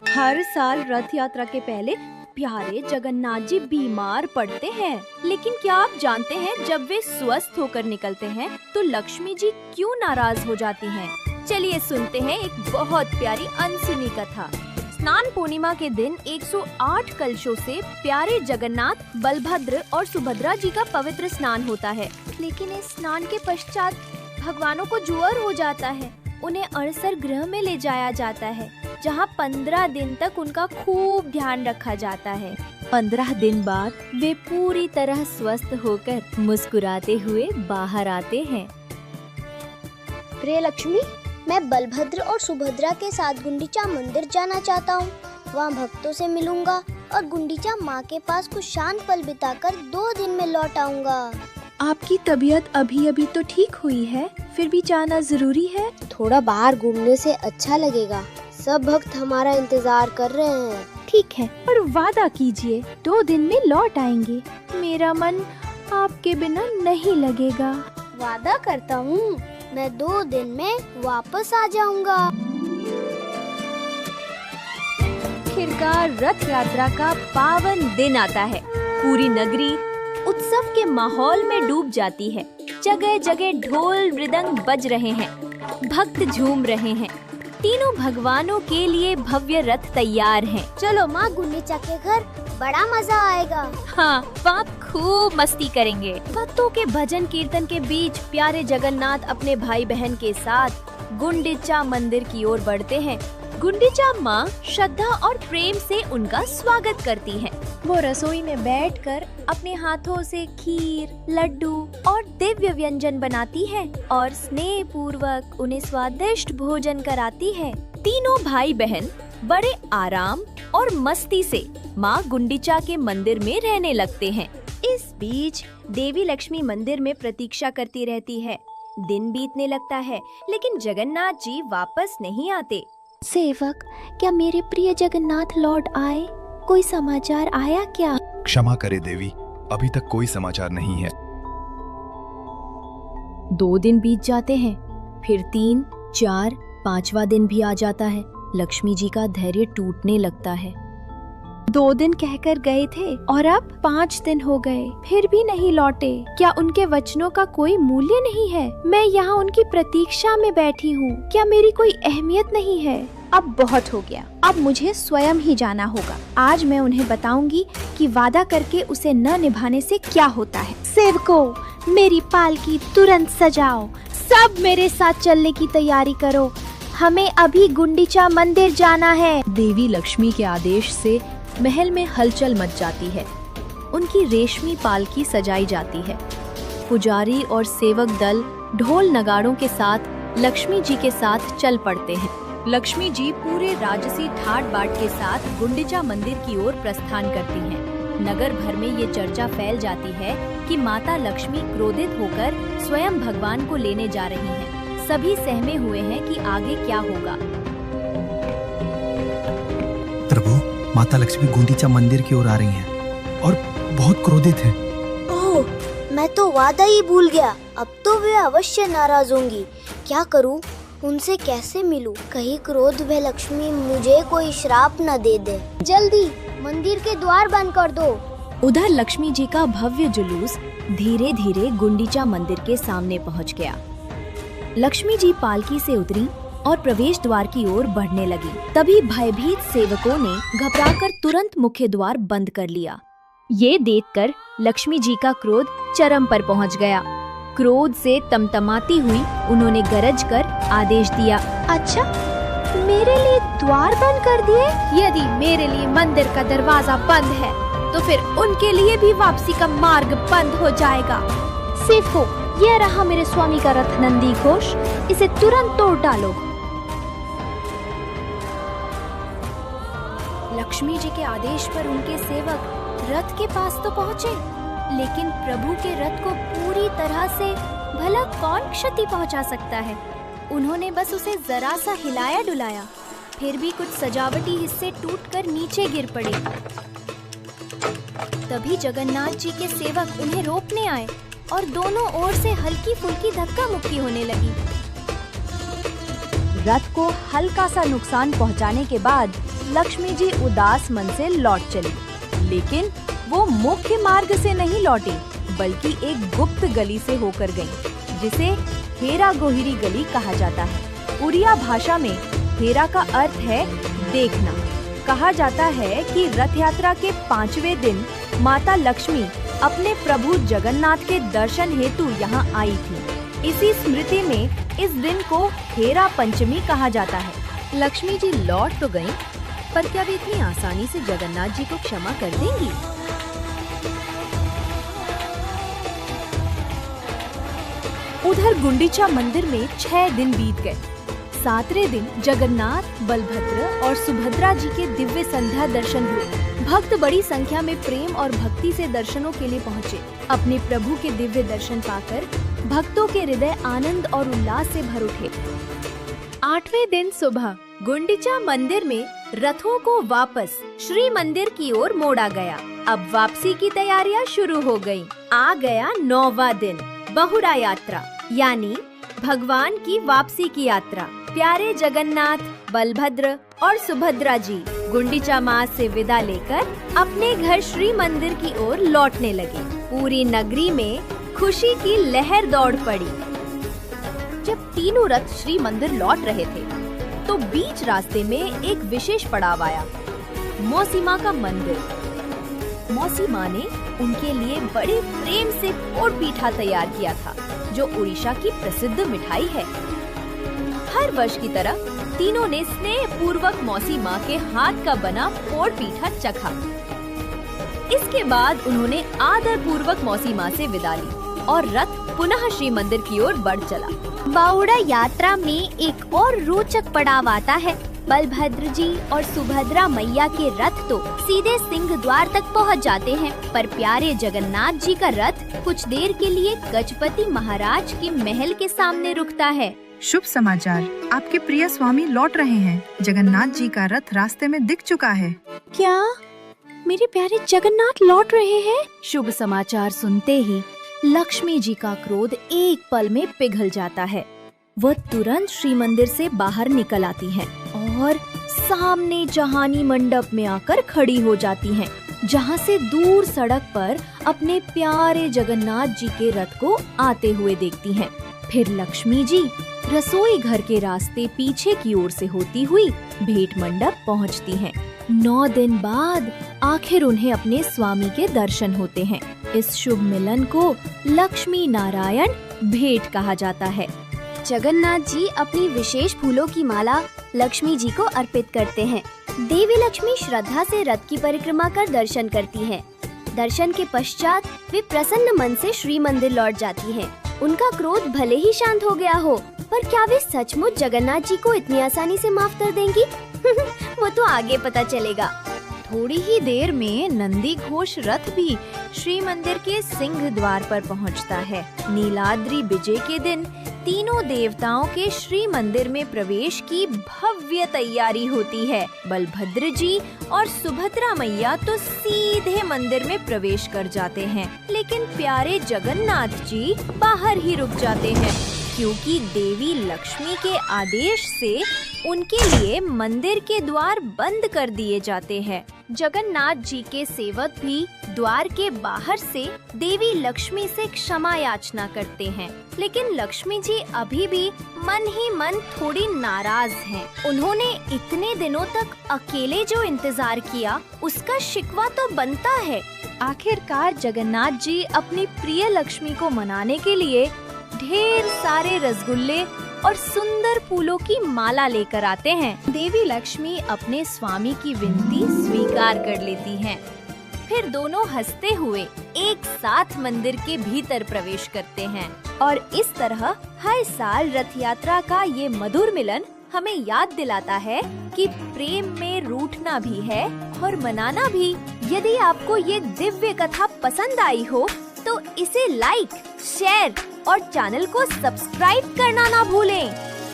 हर साल रथ यात्रा के पहले प्यारे जगन्नाथ जी बीमार पड़ते हैं, लेकिन क्या आप जानते हैं जब वे स्वस्थ होकर निकलते हैं तो लक्ष्मी जी क्यों नाराज हो जाती हैं? चलिए सुनते हैं एक बहुत प्यारी अनसुनी कथा। स्नान पूर्णिमा के दिन 108 कलशों से प्यारे जगन्नाथ, बलभद्र और सुभद्रा जी का पवित्र स्नान होता है। लेकिन इस स्नान के पश्चात भगवानों को ज्वर हो जाता है। उन्हें अड़सर गृह में ले जाया जाता है, जहाँ 15 दिन तक उनका खूब ध्यान रखा जाता है। 15 दिन बाद वे पूरी तरह स्वस्थ होकर मुस्कुराते हुए बाहर आते हैं। प्रिय लक्ष्मी, मैं बलभद्र और सुभद्रा के साथ गुंडीचा मंदिर जाना चाहता हूँ। वहाँ भक्तों से मिलूंगा और गुंडीचा माँ के पास कुछ शांत पल बिताकर 2 दिन में लौट आऊंगा। आपकी तबीयत अभी अभी तो ठीक हुई है, फिर भी जाना जरूरी है। थोड़ा बाहर घूमने से अच्छा लगेगा। सब भक्त हमारा इंतजार कर रहे हैं। ठीक है, पर वादा कीजिए 2 दिन में लौट आएंगे। मेरा मन आपके बिना नहीं लगेगा। वादा करता हूँ, मैं 2 दिन में वापस आ जाऊंगा। आखिरकार रथ यात्रा का पावन दिन आता है। पूरी नगरी उत्सव के माहौल में डूब जाती है। जगह जगह ढोल मृदंग बज रहे हैं, भक्त झूम रहे हैं। तीनों भगवानों के लिए भव्य रथ तैयार हैं। चलो माँ, गुंडीचा के घर बड़ा मजा आएगा। हाँ, आप खूब मस्ती करेंगे। भक्तों के भजन कीर्तन के बीच प्यारे जगन्नाथ अपने भाई बहन के साथ गुंडीचा मंदिर की ओर बढ़ते हैं। गुंडीचा माँ श्रद्धा और प्रेम से उनका स्वागत करती हैं। वो रसोई में बैठकर अपने हाथों से खीर, लड्डू और दिव्य व्यंजन बनाती है और स्नेह पूर्वक उन्हें स्वादिष्ट भोजन कराती है। तीनों भाई बहन बड़े आराम और मस्ती से माँ गुंडीचा के मंदिर में रहने लगते हैं। इस बीच देवी लक्ष्मी मंदिर में प्रतीक्षा करती रहती है। दिन बीतने लगता है, लेकिन जगन्नाथ जी वापस नहीं आते। सेवक, क्या मेरे प्रिय जगन्नाथ लौट आए? कोई समाचार आया क्या? क्षमा करे देवी, अभी तक कोई समाचार नहीं है। 2 दिन बीत जाते हैं, फिर 3, 4, 5वां दिन भी आ जाता है। लक्ष्मी जी का धैर्य टूटने लगता है। 2 दिन कहकर गए थे और अब 5 दिन हो गए, फिर भी नहीं लौटे। क्या उनके वचनों का कोई मूल्य नहीं है? मैं यहाँ उनकी प्रतीक्षा में बैठी हूँ। क्या मेरी कोई अहमियत नहीं है? अब बहुत हो गया, अब मुझे स्वयं ही जाना होगा। आज मैं उन्हें बताऊंगी कि वादा करके उसे न निभाने से क्या होता है। सेवकों, मेरी पालकी तुरंत सजाओ। सब मेरे साथ चलने की तैयारी करो। हमें अभी गुंडीचा मंदिर जाना है। देवी लक्ष्मी के आदेश से महल में हलचल मच जाती है। उनकी रेशमी पालकी सजाई जाती है। पुजारी और सेवक दल ढोल नगाड़ों के साथ लक्ष्मी जी के साथ चल पड़ते हैं। लक्ष्मी जी पूरे राजसी ठाट बाट के साथ गुंडीचा मंदिर की ओर प्रस्थान करती हैं। नगर भर में ये चर्चा फैल जाती है कि माता लक्ष्मी क्रोधित होकर स्वयं भगवान को लेने जा रही हैं। सभी सहमे हुए हैं कि आगे क्या होगा। प्रभु, माता लक्ष्मी गुंडीचा मंदिर की ओर आ रही हैं और बहुत क्रोधित हैं। ओह, मैं तो वादा ही भूल गया। अब तो वे अवश्य नाराज होंगी। क्या करूं? उनसे कैसे मिलूं? कहीं क्रोध में लक्ष्मी मुझे कोई श्राप न दे दे। जल्दी मंदिर के द्वार बंद कर दो। उधर लक्ष्मी जी का भव्य जुलूस धीरे धीरे गुंडीचा मंदिर के सामने पहुंच गया। लक्ष्मी जी पालकी से उतरी और प्रवेश द्वार की ओर बढ़ने लगी। तभी भयभीत सेवकों ने घबराकर तुरंत मुख्य द्वार बंद कर लिया। ये देखकर लक्ष्मी जी का क्रोध चरम पर पहुंच गया। क्रोध से तमतमाती हुई उन्होंने गरज कर आदेश दिया, अच्छा, मेरे लिए द्वार बंद कर दिए? यदि मेरे लिए मंदिर का दरवाजा बंद है, तो फिर उनके लिए भी वापसी का मार्ग बंद हो जाएगा। सेवकों, यह रहा मेरे स्वामी का रथ नंदी घोष, इसे तुरंत तोड़ डालो। लक्ष्मी जी के आदेश पर उनके सेवक रथ के पास तो पहुँचे, लेकिन प्रभु के रथ को पूरी तरह से भला कौन क्षति पहुंचा सकता है। उन्होंने बस उसे जरा सा हिलाया डुलाया, फिर भी कुछ सजावटी हिस्से टूटकर नीचे गिर पड़े। तभी जगन्नाथ जी के सेवक उन्हें रोकने आए और दोनों ओर से हल्की फुल्की धक्का मुक्की होने लगी। रथ को हल्का सा नुकसान पहुंचाने के बाद लक्ष्मी जी उदास मन से लौट चली, लेकिन वो मुख्य मार्ग से नहीं लौटी, बल्कि एक गुप्त गली से होकर गईं, जिसे हेरा गोहिरी गली कहा जाता है। उड़िया भाषा में हेरा का अर्थ है देखना। कहा जाता है कि रथ यात्रा के 5वें दिन माता लक्ष्मी अपने प्रभु जगन्नाथ के दर्शन हेतु यहाँ आई थी। इसी स्मृति में इस दिन को हेरा पंचमी कहा जाता है। लक्ष्मी जी लौट तो गईं, पर क्या वे इतनी आसानी से जगन्नाथ जी को क्षमा कर देंगी? उधर गुंडीचा मंदिर में 6 दिन बीत गए। 7वें दिन जगन्नाथ, बलभद्र और सुभद्रा जी के दिव्य संध्या दर्शन हुए। भक्त बड़ी संख्या में प्रेम और भक्ति से दर्शनों के लिए पहुँचे। अपने प्रभु के दिव्य दर्शन पाकर भक्तों के हृदय आनंद और उल्लास से भर उठे। 8वें दिन सुबह गुंडीचा मंदिर में रथों को वापस श्री मंदिर की ओर मोड़ा गया। अब वापसी की तैयारियां शुरू हो गयी। आ गया 9वां दिन, बहुड़ा यात्रा, यानी भगवान की वापसी की यात्रा। प्यारे जगन्नाथ, बलभद्र और सुभद्रा जी गुंडीचा मास से विदा लेकर अपने घर श्री मंदिर की ओर लौटने लगे। पूरी नगरी में खुशी की लहर दौड़ पड़ी। जब तीनों रथ श्री मंदिर लौट रहे थे, तो बीच रास्ते में एक विशेष पड़ाव आया, मौसी माँ का मंदिर। मौसी माँ ने उनके लिए बड़े प्रेम से पोड़ पीठा तैयार किया था, जो उड़ीसा की प्रसिद्ध मिठाई है। हर वर्ष की तरह तीनों ने स्नेह पूर्वक मौसी माँ के हाथ का बना पोड़ पीठा चखा। इसके बाद उन्होंने आदर पूर्वक मौसी माँ से विदा ली और रथ पुनः श्री मंदिर की ओर बढ़ चला। बाउड़ा यात्रा में एक और रोचक पड़ाव आता है। बलभद्र जी और सुभद्रा मैया के रथ तो सीधे सिंह द्वार तक पहुंच जाते हैं, पर प्यारे जगन्नाथ जी का रथ कुछ देर के लिए गजपति महाराज के महल के सामने रुकता है। शुभ समाचार, आपके प्रिय स्वामी लौट रहे हैं। जगन्नाथ जी का रथ रास्ते में दिख चुका है। क्या मेरे प्यारे जगन्नाथ लौट रहे हैं? शुभ समाचार सुनते ही लक्ष्मी जी का क्रोध एक पल में पिघल जाता है। वह तुरंत श्री मंदिर से बाहर निकल आती हैं और सामने जहानी मंडप में आकर खड़ी हो जाती हैं, जहां से दूर सड़क पर अपने प्यारे जगन्नाथ जी के रथ को आते हुए देखती हैं। फिर लक्ष्मी जी रसोई घर के रास्ते पीछे की ओर से होती हुई भेंट मंडप पहुंचती हैं। 9 दिन बाद आखिर उन्हें अपने स्वामी के दर्शन होते हैं। इस शुभ मिलन को लक्ष्मी नारायण भेंट कहा जाता है। जगन्नाथ जी अपनी विशेष फूलों की माला लक्ष्मी जी को अर्पित करते हैं। देवी लक्ष्मी श्रद्धा से रथ की परिक्रमा कर दर्शन करती हैं। दर्शन के पश्चात वे प्रसन्न मन से श्री मंदिर लौट जाती हैं। उनका क्रोध भले ही शांत हो गया हो, पर क्या वे सचमुच जगन्नाथ जी को इतनी आसानी से माफ कर देंगी? वो तो आगे पता चलेगा। थोड़ी ही देर में नंदी घोष रथ भी श्री मंदिर के सिंह द्वार पर पहुंचता है। नीलाद्रि विजय के दिन तीनों देवताओं के श्री मंदिर में प्रवेश की भव्य तैयारी होती है। बलभद्र जी और सुभद्रा मैया तो सीधे मंदिर में प्रवेश कर जाते हैं, लेकिन प्यारे जगन्नाथ जी बाहर ही रुक जाते हैं, क्योंकि देवी लक्ष्मी के आदेश से उनके लिए मंदिर के द्वार बंद कर दिए जाते हैं। जगन्नाथ जी के सेवक भी द्वार के बाहर से देवी लक्ष्मी से क्षमा याचना करते हैं, लेकिन लक्ष्मी जी अभी भी मन ही मन थोड़ी नाराज हैं। उन्होंने इतने दिनों तक अकेले जो इंतजार किया, उसका शिकवा तो बनता है। आखिरकार जगन्नाथ जी अपनी प्रिय लक्ष्मी को मनाने के लिए ढेर सारे रसगुल्ले और सुंदर फूलों की माला लेकर आते हैं। देवी लक्ष्मी अपने स्वामी की विनती स्वीकार कर लेती हैं। फिर दोनों हंसते हुए एक साथ मंदिर के भीतर प्रवेश करते हैं और इस तरह हर साल रथ यात्रा का ये मधुर मिलन हमें याद दिलाता है कि प्रेम में रूठना भी है और मनाना भी। यदि आपको ये दिव्य कथा पसंद आई हो तो इसे लाइक, शेयर और चैनल को सब्सक्राइब करना ना भूलें।